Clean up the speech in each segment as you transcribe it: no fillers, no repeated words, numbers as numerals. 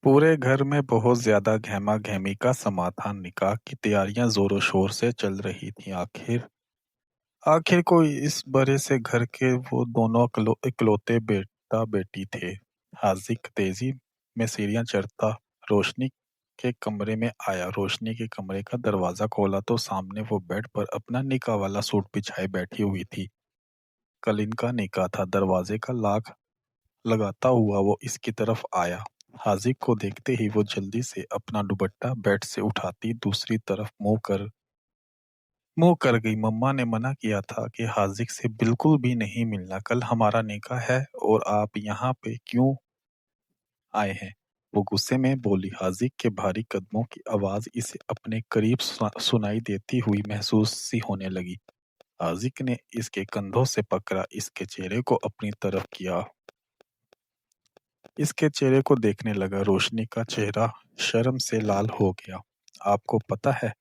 पूरे घर में बहुत ज्यादा गहमा-गहमी का समा था। निकाह की तैयारियां जोरों-शोर से चल रही थीं। आखिर आखिर कोई इस बड़े से घर के वो दोनों इकलौते बेटा-बेटी थे। हाजिक तेजी में सीढ़ियां चढ़ता रोशनी के कमरे में आया। रोशनी के कमरे का दरवाजा खोला तो सामने वो बेड पर अपना निकाह वाला सूट बिछाए बैठी हुई थी। कल इनका निकाह था। दरवाजे का लॉक लगाता हुआ वो इसकी तरफ आया। हाजिक को देखते ही वो जल्दी से अपना दुपट्टा बेड से उठाती दूसरी तरफ मुंह कर गई। मम्मा ने मना किया था कि हाजिक से बिल्कुल भी नहीं मिलना। कल हमारा निकाह है और आप यहाँ पे क्यों आए हैं? वो गुस्से में बोली। हाजिक के भारी कदमों की आवाज इसे अपने करीब सुनाई देती हुई महसूस सी होने लगी। हाजिक ने इसके कंधों से पकड़ा, इसके चेहरे को अपनी तरफ किया, इसके चेहरे को देखने लगा। रोशनी का चेहरा शर्म से लाल हो गया। आपको पता है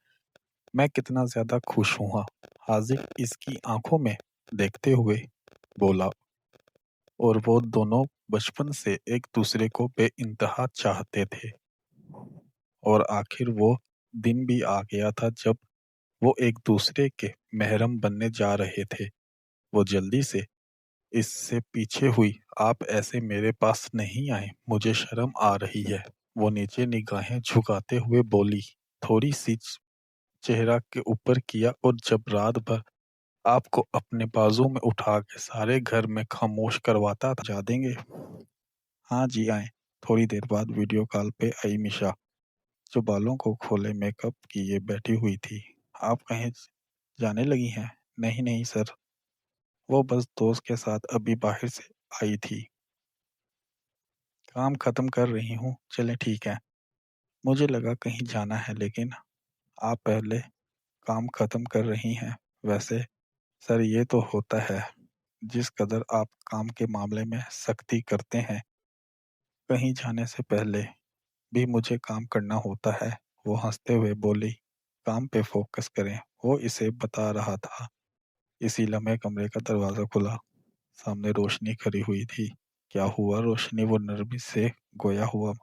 मैं कितना ज्यादा खुश हुआ? हाजिक इसकी आंखों में देखते हुए बोला। और वो दोनों बचपन से एक दूसरे को बेइंतहा चाहते थे और आखिर वो दिन भी आ गया था जब वो एक दूसरे के महरम बनने जा रहे थे। वो जल्दी से इससे पीछे हुई। आप ऐसे मेरे पास नहीं आए, मुझे शर्म आ रही है। वो नीचे निगाहें झुकाते हुए बोली। थोड़ी सी चेहरा के ऊपर किया और जब रात भर आपको अपने बाजू में उठा के सारे घर में खामोश करवाता था, जा देंगे? हाँ जी आए। थोड़ी देर बाद वीडियो कॉल पे आई मिशा, जो बालों को खोले मेकअप किए बैठी हुई थी। आप कहीं जाने लगी हैं? नहीं नहीं सर, वो बस दोस्त के साथ अभी बाहर से आई थी। काम खत्म कर रही हूँ, चलें ठीक है। मुझे लगा कहीं जाना है, लेकिन आप पहले काम खत्म कर रही हैं। वैसे सर ये तो होता है, जिस कदर आप काम के मामले में सख्ती करते हैं, कहीं जाने से पहले भी मुझे काम करना होता है। वो हंसते हुए बोली। काम पे फोकस करें, वो इसे बता रहा था। इसी लम्हे कमरे का दरवाजा खुला। सामने रोशनी खड़ी हुई थी। क्या हुआ रोशनी? वो नरमी से गोया हुआ।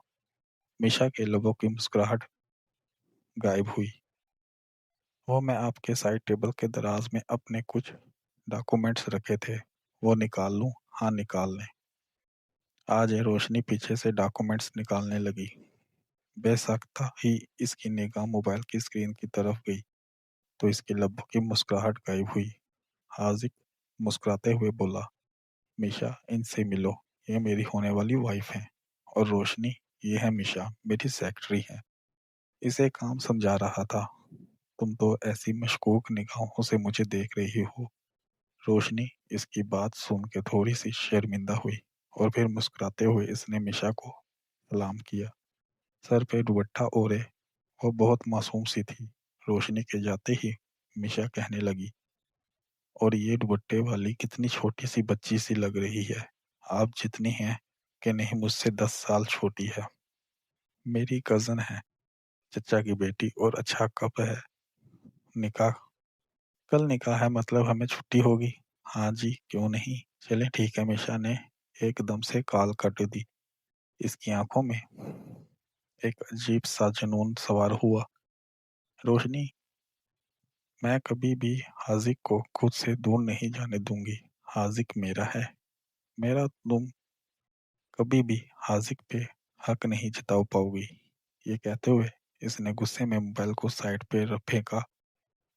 मिशा के लबों की मुस्कुराहट गायब हुई। वो मैं आपके साइड टेबल के दराज में अपने कुछ डॉक्यूमेंट्स रखे थे, वो निकाल लूं? हाँ निकाल लें। आज ये रोशनी पीछे से डॉक्यूमेंट्स निकालने लगी। बेसाख्ता ही इसकी निगाह मोबाइल की स्क्रीन की तरफ गई तो इसके लबों की मुस्कुराहट गायब हुई। हाजिक मुस्कुराते हुए बोला। मिशा इनसे मिलो, ये मेरी होने वाली वाइफ है। और रोशनी, ये है मिशा, मेरी सेक्रेटरी है। इसे काम समझा रहा था। तुम तो ऐसी मशकूक निगाहों से मुझे देख रही हो। रोशनी इसकी बात सुन के थोड़ी सी शर्मिंदा हुई और फिर मुस्कुराते हुए इसने मिशा को सलाम किया। सर पे दुपट्टा ओढ़े वो बहुत मासूम सी थी। रोशनी के जाते ही मिशा कहने लगी। और ये दुपट्टे वाली कितनी छोटी सी बच्ची सी लग रही है। आप जितनी हैं कि नहीं, मुझसे 10 साल छोटी है। मेरी कजन है, चचा की बेटी। और अच्छा कब है निकाह? कल निकाह है, मतलब हमें छुट्टी होगी? हाँ जी, क्यों नहीं, चले ठीक है। मिशा ने एकदम से काल काट दी। इसकी आंखों में एक अजीब सा जुनून सवार हुआ। रोशनी, मैं कभी भी हाजिक को खुद से दूर नहीं जाने दूंगी। हाजिक मेरा है, मेरा। तुम कभी भी हाजिक पे हक नहीं जता पाओगी। ये कहते हुए इसने गुस्से में मोबाइल को साइड पे फेंका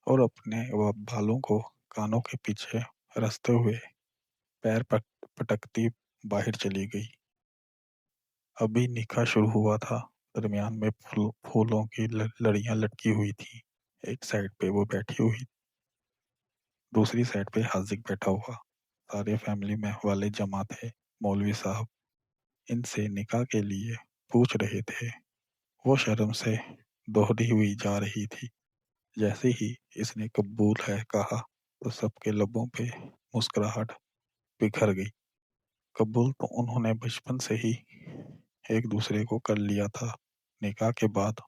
और अपने बालों को कानों के पीछे रखते हुए पैर पटकती बाहर चली गई। अभी निकाह शुरू हुआ था। दरमियान में फूलों की लड़ियां लटकी हुई थी। एक साइड पे वो बैठी हुई, दूसरी साइड पे हाजिक बैठा हुआ। सारे फैमिली में वाले जमा थे। मौलवी साहब इनसे निकाह के लिए पूछ रहे थे। वो शर्म से दोहरी हुई जा रही थी। जैसे ही इसने कबूल है कहा तो सबके लबों पे मुस्कुराहट बिखर गई। कबूल तो उन्होंने बचपन से ही एक दूसरे को कर लिया था। निकाह के बाद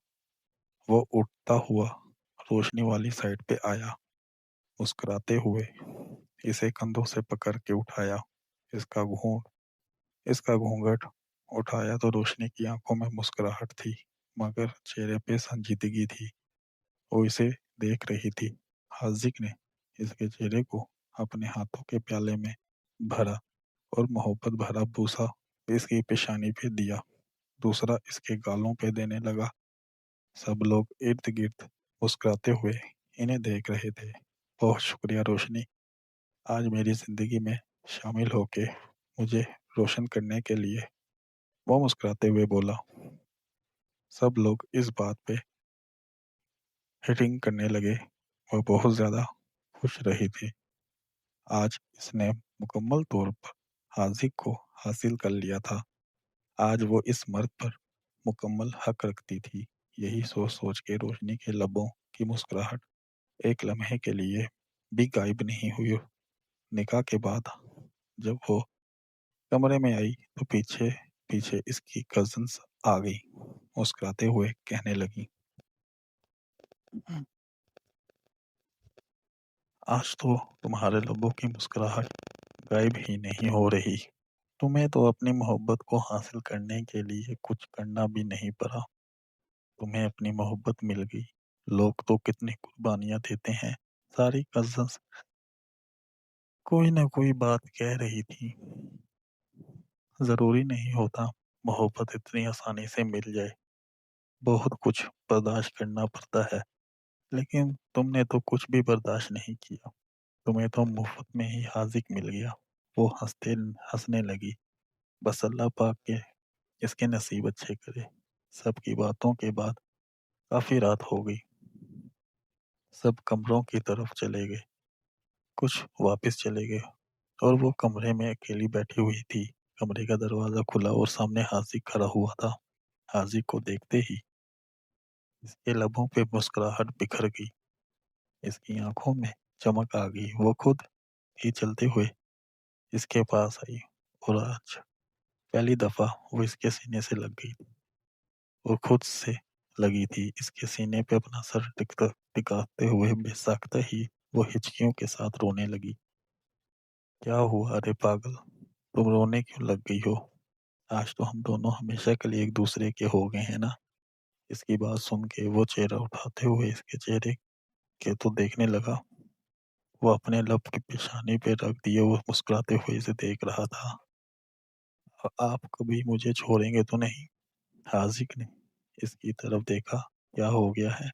वो उठता हुआ रोशनी वाली साइड पे आया, मुस्कुराते हुए इसे कंधों से पकड़ के उठाया। इसका घूंघट उठाया तो रोशनी की आंखों में मुस्कुराहट थी, मगर चेहरे पे संजीदगी थी। वो इसे देख रही थी। हाजिक ने इसके चेहरे को अपने हाथों के प्याले में भरा और मोहब्बत भरा बूसा इसकी पेशानी पे दिया, दूसरा इसके गालों पे देने लगा। सब लोग इर्द गिर्द मुस्कुराते हुए इन्हें देख रहे थे। बहुत शुक्रिया रोशनी, आज मेरी जिंदगी में शामिल होके मुझे रोशन करने के लिए, वो मुस्कुराते हुए बोला। सब लोग इस बात पे हिटिंग करने लगे। वह बहुत ज्यादा खुश रही थी। आज इसने मुकम्मल तौर पर हाजिक को हासिल कर लिया था। आज वो इस मर्द पर मुकम्मल हक रखती थी। यही सोच सोच के रोशनी के लबों की मुस्कुराहट एक लम्हे के लिए भी गायब नहीं हुई। निकाह के बाद जब वो कमरे में आई तो पीछे पीछे इसकी कजन्स आ गई। मुस्कुराते हुए कहने लगी, आज तो तुम्हारे लबों की मुस्कुराहट गायब ही नहीं हो रही। तुम्हें तो अपनी मोहब्बत को हासिल करने के लिए कुछ करना भी नहीं पड़ा। तुम्हें अपनी मोहब्बत मिल गई। लोग तो कितनी कुर्बानियां देते हैं। सारी कजन्स कोई ना कोई बात कह रही थी। जरूरी नहीं होता मोहब्बत इतनी आसानी से मिल जाए। बहुत कुछ बर्दाश्त करना पड़ता है। लेकिन तुमने तो कुछ भी बर्दाश्त नहीं किया। तुम्हें तो मुफ्त में ही हाजिक मिल गया। वो हंसने लगी। बस अल्लाह पाक के इसके नसीब अच्छे करे। सबकी बातों के बाद काफी रात हो गई। सब कमरों की तरफ चले गए। कुछ वापस चले गए और वो कमरे में अकेली बैठी हुई थी। कमरे का दरवाजा खुला और सामने हाजिक खड़ा हुआ था। हाजिक को देखते ही इसके लबों पे मुस्कुराहट बिखर गई। इसकी आंखों में चमक आ गई। वो खुद ही चलते हुए इसके पास आई और आज पहली दफा वो इसके सीने से लग गई। वो खुद से लगी थी। इसके सीने पे अपना सर टिकाते हुए बेसाख्ता ही वो हिचकियों के साथ रोने लगी। क्या हुआ? अरे पागल, तुम रोने क्यों लग गई हो? आज तो हम दोनों हमेशा के लिए एक दूसरे के हो गए हैं ना। इसकी बात सुन के वो चेहरा उठाते हुए इसके चेहरे के तो देखने लगा। वो अपने लब की पेशानी पे रख दिए वो मुस्कुराते हुए इसे देख रहा था। आप कभी मुझे छोड़ेंगे तो नहीं? हाजिक ने इसकी तरफ देखा। क्या हो गया है?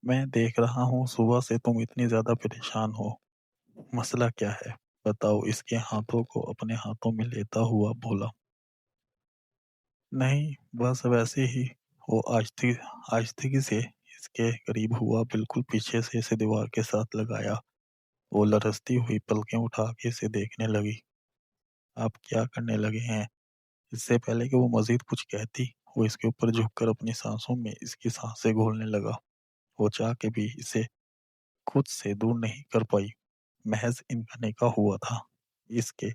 मैं देख रहा हूँ सुबह से तुम इतनी ज्यादा परेशान हो। मसला क्या है? बताओ। इसके हाथों को अपने हाथों में लेता हुआ बोला। नहीं, बस वैसे ही। वो आहिस्ते से इसके करीब हुआ, बिल्कुल पीछे से इसे दीवार के साथ लगाया। वो लरजती हुई पलकें उठा के इसे देखने लगी। आप क्या करने लगे हैं? इससे पहले कि वो मजीद कुछ कहती, वो इसके ऊपर झुककर अपनी सांसों में इसकी सांसें घोलने लगा। वो चाह के भी इसे खुद से दूर नहीं कर पाई। महज इनका निकाह हुआ था। इसके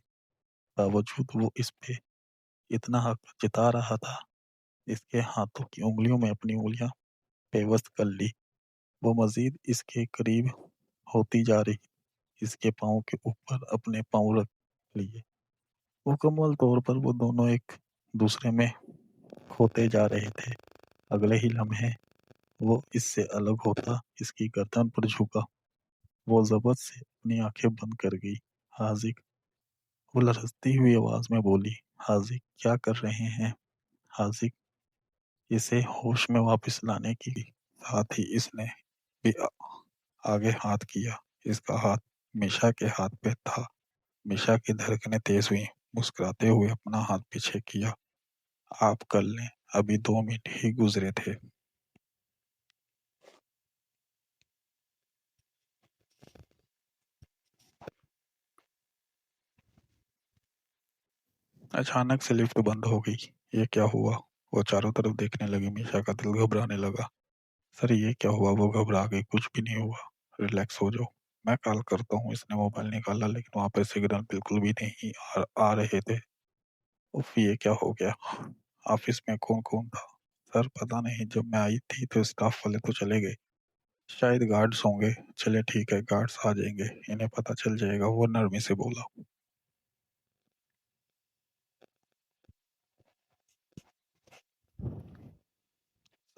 बावजूद वो इस पे इतना हक जता रहा था। इसके हाथों की उंगलियों में अपनी उंगलियां पेवस्त कर ली। वो मजीद इसके करीब होती जा रही। इसके पाँव के ऊपर अपने पाँव रख लिए। मुकम्मल तौर पर वो दोनों एक दूसरे में खोते जा रहे थे। अगले ही लम्हे वो इससे अलग होता इसकी गर्दन पर झुका। वो जबत से अपनी आंखें बंद कर गई। हाजिक, वो लरजती हुई आवाज में बोली। हाजिक, क्या कर रहे हैं? हाजिक इसे होश में वापस लाने की साथ ही इसने भी आगे हाथ किया। इसका हाथ मिशा के हाथ पे था। मिशा की धड़कनें तेज हुई। मुस्कुराते हुए अपना हाथ पीछे किया। आप कर लें, अभी 2 मिनट ही गुजरे थे। अचानक से लिफ्ट बंद हो गई। ये क्या हुआ? वो चारों तरफ देखने लगी। मीशा का दिल घबराने लगा। सर ये क्या हुआ? वो घबरा गई। कुछ भी नहीं हुआ, रिलैक्स हो जाओ, मैं कॉल करता हूँ। इसने मोबाइल निकाला लेकिन वहां पर सिग्नल बिल्कुल भी नहीं आ रहे थे। उफ, ये क्या हो गया? ऑफिस में कौन कौन था? सर पता नहीं, जब मैं आई थी तो स्टाफ वाले तो चले गए। शायद गार्ड्स होंगे। चले ठीक है, गार्ड्स आ जाएंगे, इन्हें पता चल जाएगा, वो नरमी से बोला।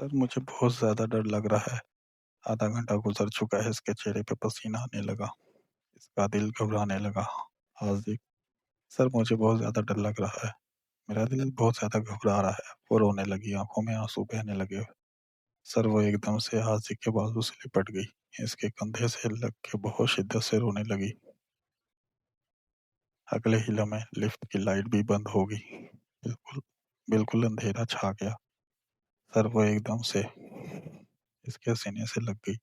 सर मुझे बहुत ज़्यादा डर लग रहा है। आधा घंटा गुजर चुका है, इसके चेहरे पे पसीना आने लगा, इसका दिल घबराने लगा। हाज़िक, सर मुझे बहुत ज़्यादा डर लग रहा है। मेरा दिल बहुत ज़्यादा घबरा रहा है। वो रोने लगी, आँखों में आँसू बहने लगे। सर वो एकदम से हाज़िक के बाजू से लिपट गई। इसके कंधे से लग के बहुत शिद्दत से रोने लगी। अगले ही लम्हे लिफ्ट की लाइट भी बंद हो गई। बिल्कुल बिल्कुल अंधेरा छा गया। सर वो एकदम से इसके सीने से लग गई।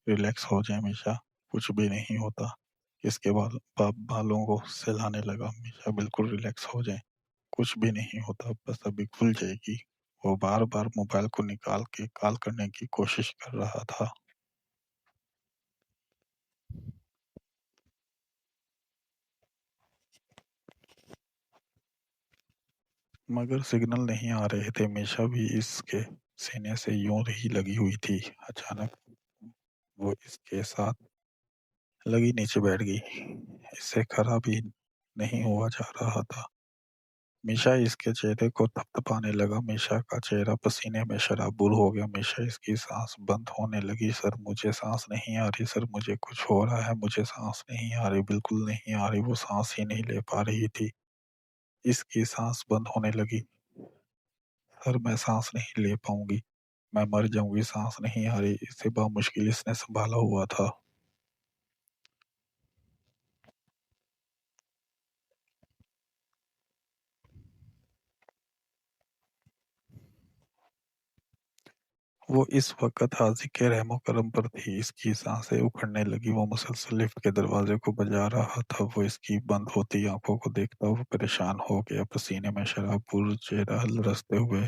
रिलैक्स हो जाए मीशा, कुछ भी नहीं होता। इसके बालों को सहलाने लगा। मीशा बिल्कुल रिलैक्स हो जाए, कुछ भी नहीं होता, बस अभी खुल जाएगी। वो बार बार मोबाइल को निकाल के कॉल करने की कोशिश कर रहा था, मगर सिग्नल नहीं आ रहे थे। मीशा भी इसके सीने से यूं ही लगी हुई थी। अचानक वो इसके साथ लगी नीचे बैठ गई। इससे खरा भी नहीं हुआ जा रहा था। मीशा इसके चेहरे को थपथपाने लगा। मीशा का चेहरा पसीने में शराबुर हो गया। मीशा इसकी सांस बंद होने लगी। सर मुझे सांस नहीं आ रही, सर मुझे कुछ हो रहा है, मुझे सांस नहीं आ रही, बिल्कुल नहीं आ रही। वो सांस ही नहीं ले पा रही थी। इसकी सांस बंद होने लगी। सर मैं सांस नहीं ले पाऊंगी, मैं मर जाऊंगी, सांस नहीं आ रही। इसे मुश्किल इसने संभाला हुआ था। वो इस वक्त हाजी के रहमो करम पर थी। इसकी सांसें उखड़ने लगी। वो मुसलसल लिफ्ट के दरवाजे को बजा रहा था। वो इसकी बंद होती आंखों को देखता हुआ परेशान हो गया। पसीने में शराबपुर चेहरा लरसते हुए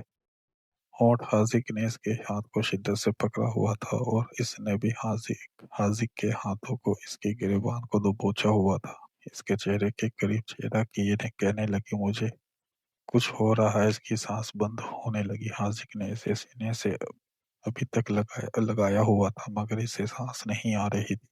होंठ हाजिक ने इसके हाथ को शिद्दत से पकड़ा हुआ था और इसने भी हाजिक हाजिक के हाथों को इसके गिरेबान को दबोचा हुआ था। इसके चेहरे के करीब चेहरा किए ने कहने लगी, मुझे कुछ हो रहा है। इसकी सांस बंद होने लगी। हाजिक ने इसे सीने से अभी तक लगाया लगाया हुआ था, मगर इसे सांस नहीं आ रही थी।